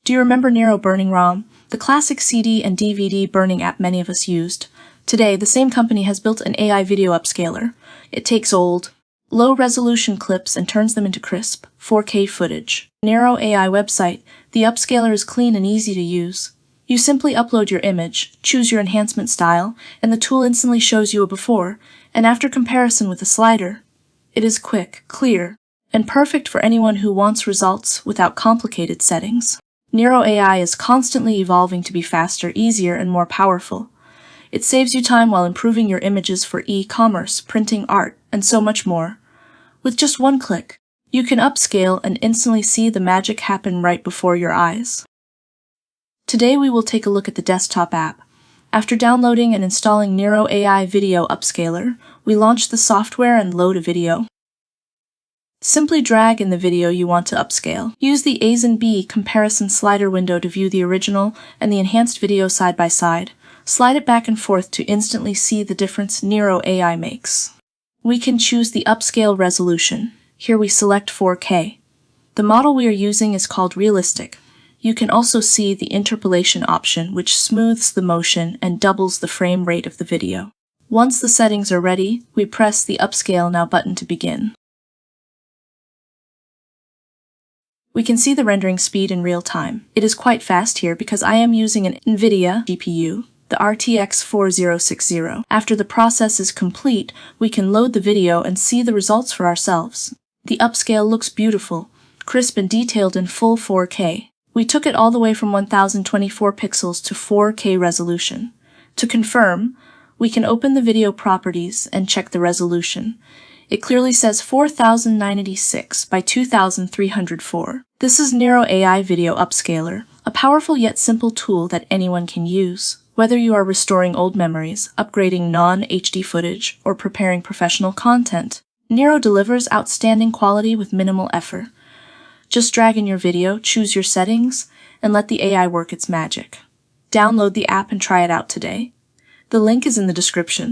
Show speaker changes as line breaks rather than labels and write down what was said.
Do you remember Nero burning ROM, the classic CD and DVD burning app many of us used? Today, the same company has built an AI video upscaler. It takes old, low-resolution clips and turns them into crisp, 4K footage. Nero AI website, the upscaler is clean and easy to use. You simply upload your image, choose your enhancement style, and the tool instantly shows you a before and after comparison with a slider. It is quick, clear, and perfect for anyone who wants results without complicated settings. Nero AI is constantly evolving to be faster, easier, and more powerful. It saves you time while improving your images for e-commerce, printing, art, and so much more. With just one click, you can upscale and instantly see the magic happen right before your eyes. Today we will take a look at the desktop app. After downloading and installing Nero AI Video Upscaler, we launch the software and load a video. Simply drag in the video you want to upscale. Use the A and B comparison slider window to view the original and the enhanced video side by side. Slide it back and forth to instantly see the difference Nero AI makes. We can choose the upscale resolution. Here we select 4K. The model we are using is called Realistic. You can also see the interpolation option, which smooths the motion and doubles the frame rate of the video. Once the settings are ready, we press the Upscale Now button to begin. We can see the rendering speed in real time. It is quite fast here because I am using an NVIDIA GPU, the RTX 4060. After the process is complete, we can load the video and see the results for ourselves. The upscale looks beautiful, crisp and detailed in full 4K. We took it all the way from 1024 pixels to 4K resolution. To confirm, we can open the video properties and check the resolution. It clearly says 4986 by 2304. This is Nero AI Video Upscaler, a powerful yet simple tool that anyone can use. Whether you are restoring old memories, upgrading non-HD footage, or preparing professional content, Nero delivers outstanding quality with minimal effort. Just drag in your video, choose your settings, and let the AI work its magic. Download the app and try it out today. The link is in the description.